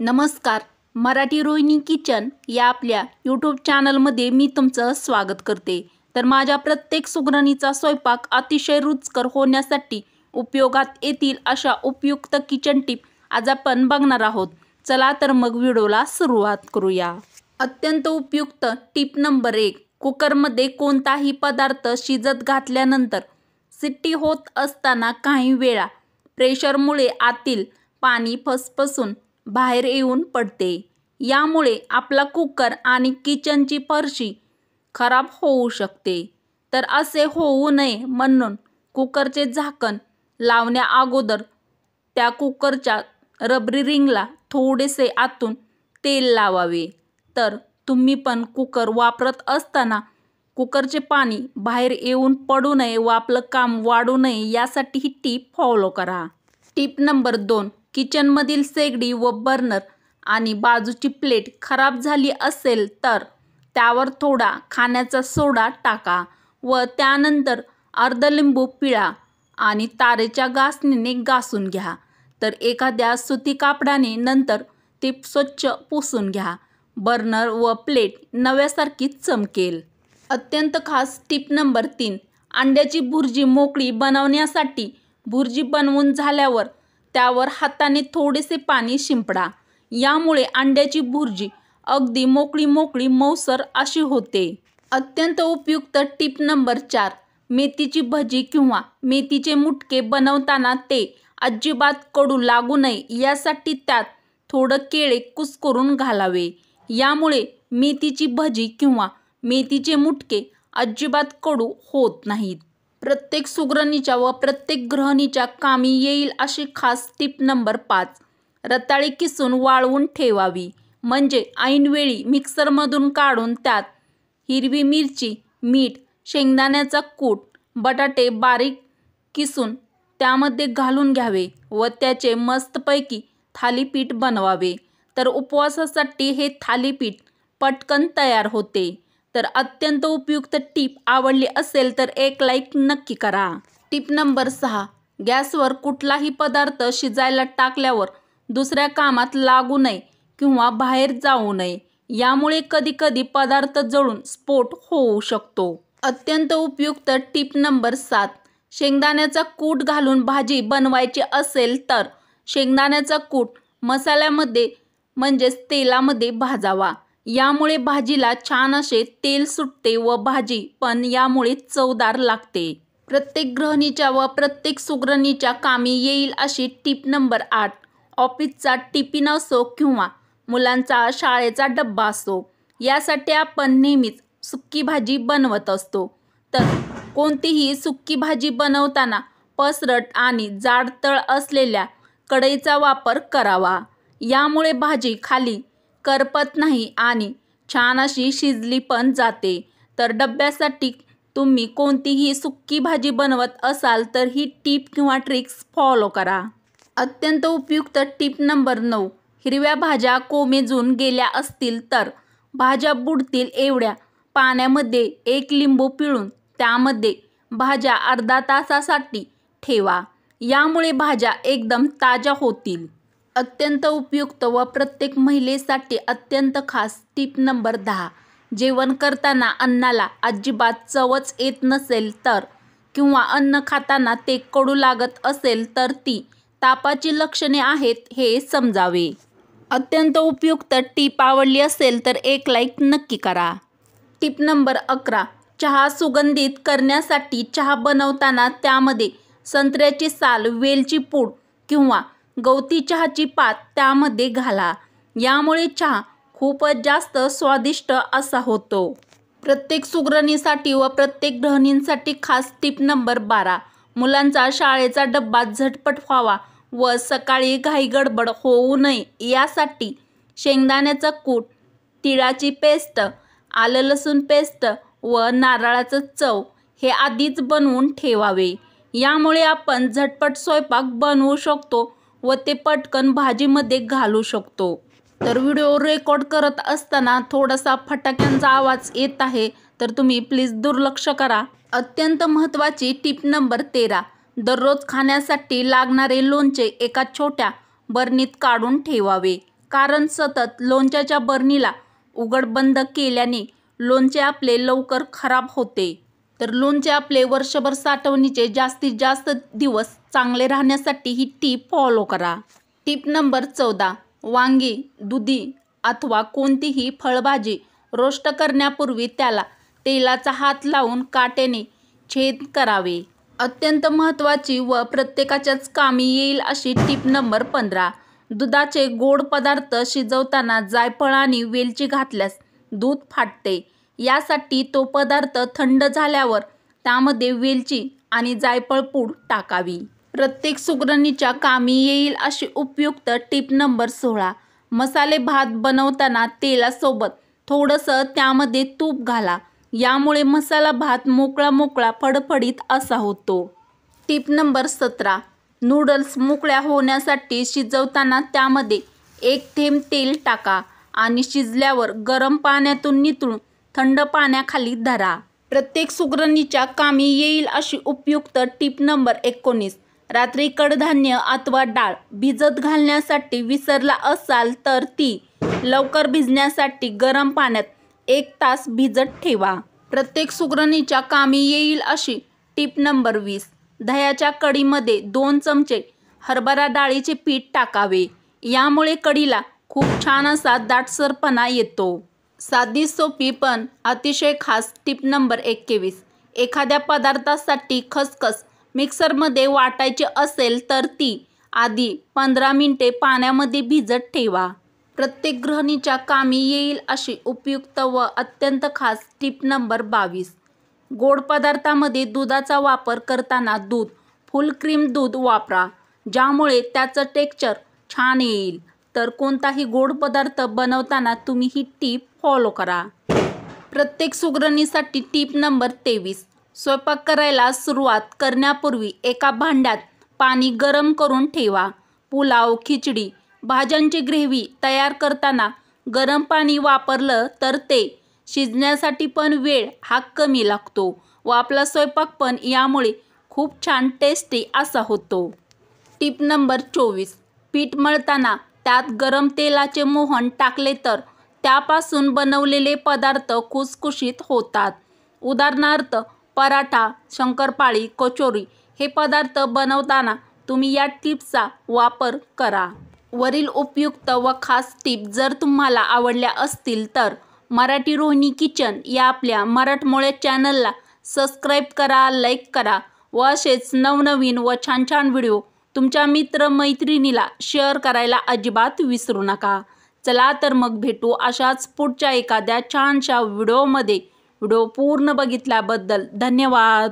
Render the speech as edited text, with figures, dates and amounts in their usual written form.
नमस्कार. मराठी रोहिणी किचन या आपल्या यूट्यूब चॅनलमध्ये मी तुमचं स्वागत करते. तर माझ्या प्रत्येक सुगरणीचा स्वयंपाक अतिशय रुचकर होण्यासाठी उपयोगात येतील अशा उपयुक्त किचन टिप आज आपण बघणार आहोत. चला तर मग व्हिडिओला सुरुवात करूया. अत्यंत उपयुक्त टिप नंबर 1. कुकरमध्ये कोणताही पदार्थ शिजत घातल्यानंतर शिट्टी होत असताना काही वेळा प्रेशरमुळे आतील पाणी फसफसून बाहेर येऊन पडते. यामुळे आपला कुकर आणि किचनची फरशी खराब होऊ शकते. तर असे होऊ नये म्हणून कुकरचे झाकण लावण्या अगोदर त्या कुकरच्या रबरी रिंगला थोडेसे आतून तेल लावावे. तर तुम्ही पण कुकर वापरत असताना कुकरचे पाणी बाहेर येऊन पडू नये व आपलं काम वाढू नये यासाठी ही टीप फॉलो करा. टीप नंबर 2. किचनमधील शेगडी व बर्नर आणि बाजूची प्लेट खराब झाली असेल तर त्यावर थोडा खाण्याचा सोडा टाका व त्यानंतर अर्धलिंबू पिळा आणि तारेच्या घासणीने घासून घ्या. तर एखाद्या सुती कापडाने नंतर ते स्वच्छ पुसून घ्या. बर्नर व प्लेट नव्यासारखी चमकेल. अत्यंत खास टीप नंबर 3. अंड्याची भुर्जी मोकळी बनवण्यासाठी भुर्जी बनवून झाल्यावर त्यावर हाताने थोडेसे पाणी शिंपडा. यामुळे अंड्याची भुर्जी अगदी मोकळी मऊसर अशी होते. अत्यंत उपयुक्त टिप नंबर 4. मेथीची भजी किंवा मेथीचे मुटके बनवताना ते अजिबात कडू लागू नये यासाठी त्यात थोडं केळे कुस्करून घालावे. यामुळे मेथीची भजी किंवा मेथीचे मुटके अजिबात कडू होत नाहीत. प्रत्येक सुगरणीच्या व प्रत्येक गृहिणीच्या कामी येईल अशी खास टीप नंबर 5. रताळी किसून वाळवून ठेवावी. म्हणजे ऐनवेळी मिक्सरमधून काढून त्यात हिरवी मिरची, मीठ, शेंगदाण्याचा कूट, बटाटे बारीक किसून त्यामध्ये घालून घ्यावे व त्याचे मस्तपैकी थालीपीठ बनवावे. तर उपवासासाठी हे थालीपीठ पटकन तयार होते. तर अत्यंत उपयुक्त टीप आवडली असेल तर एक लाईक नक्की करा. टीप नंबर 6. गॅसवर कुठलाही पदार्थ शिजायला टाकल्यावर दुसऱ्या कामात लागू नये किंवा बाहेर जाऊ नये. यामुळे कधीकधी पदार्थ जळून स्फोट होऊ शकतो. अत्यंत उपयुक्त टीप नंबर 7. शेंगदाण्याचा कूट घालून भाजी बनवायची असेल तर शेंगदाण्याचा कूट मसाल्यामध्ये म्हणजेच तेलामध्ये भाजावा. यामुळे भाजीला छान असे तेल सुटते व भाजी पण यामुळे चवदार लागते. प्रत्येक गृहिणीच्या व प्रत्येक सुगरणीच्या कामी येईल अशी टीप नंबर 8. ऑफिसचा टिफिन असो किंवा मुलांचा शाळेचा डब्बा असो यासाठी आपण नेहमीच सुक्की भाजी बनवत असतो. तर कोणतीही सुक्की भाजी बनवताना पसरट आणि जाड तळ असलेल्या कढईचा वापर करावा. यामुळे भाजी खाली करपत नाही आणि छान अशी शिजली पण जाते. तर डब्यासाठी तुम्ही कोणतीही सुक्की भाजी बनवत असाल तर ही टीप किंवा ट्रिक्स फॉलो करा. अत्यंत उपयुक्त टीप नंबर 9. हिरव्या भाज्या कोमेजून गेल्या असतील तर भाज्या बुडतील एवढ्या पाण्यामध्ये एक लिंबू पिळून त्यामध्ये भाज्या अर्धा तासासाठी ठेवा. यामुळे भाज्या एकदम ताज्या होतील. अत्यंत उपयुक्त व प्रत्येक महिलेसाठी अत्यंत खास टीप नंबर 10. जेवण करताना अन्नाला अजिबात चवच येत नसेल तर किंवा अन्न खाताना ते कडू लागत असेल तर ती तापाची लक्षणे आहेत हे समजावे. अत्यंत उपयुक्त टीप आवडली असेल तर एक लाईक नक्की करा. टीप नंबर 11. चहा सुगंधित करण्यासाठी चहा बनवताना त्यामध्ये संत्र्याची साल, वेलची पूड किंवा गवती चहाची पात त्यामध्ये घाला. यामुळे चहा खूपच जास्त स्वादिष्ट असा होतो. प्रत्येक सुगरणीसाठी व प्रत्येक गृहिणींसाठी खास टीप नंबर 12. मुलांचा शाळेचा डब्बा झटपट व्हावा व सकाळी घाईगडबड होऊ नये यासाठी शेंगदाण्याचा कूट, तिळाची पेस्ट, आलं लसूण पेस्ट व नारळाचं चव हे आधीच बनवून ठेवावे. यामुळे आपण झटपट स्वयंपाक बनवू शकतो व ते पटकन भाजीमध्ये घालू शकतो. तर व्हिडिओ रेकॉर्ड करत असताना थोडासा फटाक्यांचा आवाज येत आहे तर तुम्ही प्लीज दुर्लक्ष करा. अत्यंत महत्त्वाची टीप नंबर 13. दररोज खाण्यासाठी लागणारे लोणचे एका छोट्या बरणीत काढून ठेवावे. कारण सतत लोणच्याच्या बरणीला उघड बंद केल्याने लोणचे आपले लवकर खराब होते। तर लोणचे आपले वर्षभर साठवणीचे जास्तीत जास्त दिवस चांगले राहण्यासाठी ही टीप फॉलो करा। टीप नंबर 14, वांगी, दुधी अथवा कोणतीही फळभाजी रोस्ट करण्यापूर्वी त्याला तेलाचा हात लावून काट्याने छेद करावे। अत्यंत महत्त्वाची व प्रत्येकाच्याच कामी येईल अशी टीप नंबर 15, दुधाचे गोड पदार्थ शिजवताना जायफळ आणि वेलची घातल्यास दूध फाटते। यासाठी तो पदार्थ थंड झाल्यावर त्यामध्ये वेलची आणि जायफळ पूड टाकावी। प्रत्येक सुगरणीच्या कामी येईल अशी उपयुक्त टीप नंबर 16, मसाले भात बनवताना तेलासोबत थोडंसं त्यामध्ये तूप घाला। यामुळे मसाला भात मोकळा मोकळा फडफडीत असा होतो। टीप नंबर 17, नूडल्स मोकळ्या होण्यासाठी शिजवताना त्यामध्ये 1 थेंब तेल टाका आणि शिजल्यावर गरम पाण्यातून नितळून थंड पाण्याखाली धरा। प्रत्येक सुगरणीच्या कामी येईल अशी उपयुक्त टीप नंबर 19, रात्री कडधान्य अथवा डाळ भिजत घालण्यासाठी विसरला असाल तर ती लवकर भिजण्यासाठी गरम पाण्यात 1 तास भिजत ठेवा। प्रत्येक सुगरणीच्या कामी येईल अशी टीप नंबर 20, दह्याच्या कढीमध्ये 2 चमचे हरभरा डाळीचे पीठ टाकावे। यामुळे कढीला खूप छान असा दाटसरपणा येतो। साधी सोपी पण अतिशय खास टीप नंबर 21, एखाद्या पदार्थासाठी खसखस मिक्सरमध्ये वाटायची असेल तर ती आधी 15 मिनिटे पाण्यामध्ये भिजत ठेवा। प्रत्येक गृहिणीच्या कामी येईल अशी उपयुक्त व अत्यंत खास टीप नंबर 22, गोड पदार्थामध्ये दुधाचा वापर करताना दूध फुल क्रीम दूध वापरा, ज्यामुळे त्याचं टेक्स्चर छान येईल। तर कोणताही गोड पदार्थ बनवताना तुम्ही ही टीप फॉलो करा। प्रत्येक सुगरणीसाठी टीप नंबर 23, स्वयंपाक करायला सुरुवात करण्यापूर्वी एका भांड्यात पाणी गरम करून ठेवा। पुलाव, खिचडी, भाज्यांची ग्रेव्ही तयार करताना गरम पाणी वापरलं तर ते शिजण्यासाठी पण वेळ हा कमी लागतो व आपला स्वयंपाक पण यामुळे खूप छान टेस्टी असा होतो। टीप नंबर 24, पीठ मळताना त्यात गरम तेलाचे मोहन टाकले तर त्यापासून बनवलेले पदार्थ खुसखुशीत होतात। उदाहरणार्थ पराठा, शंकरपाळी, कचोरी हे पदार्थ बनवताना तुम्ही या टिप्सचा वापर करा। वरील उपयुक्त व खास टिप जर तुम्हाला आवडल्या असतील तर मराठी रोहिणी किचन या आपल्या मराठमोळ्या चॅनलला सबस्क्राईब करा, लाईक करा व असेच नवनवीन व छान छान व्हिडिओ तुमच्या मित्रमैत्रिणीला शेअर करायला अजिबात विसरू नका। चला तर मग भेटू अशाच पुढच्या एखाद्या छानशा व्हिडिओमध्ये। व्हिडिओ पूर्ण बघितल्याबद्दल धन्यवाद।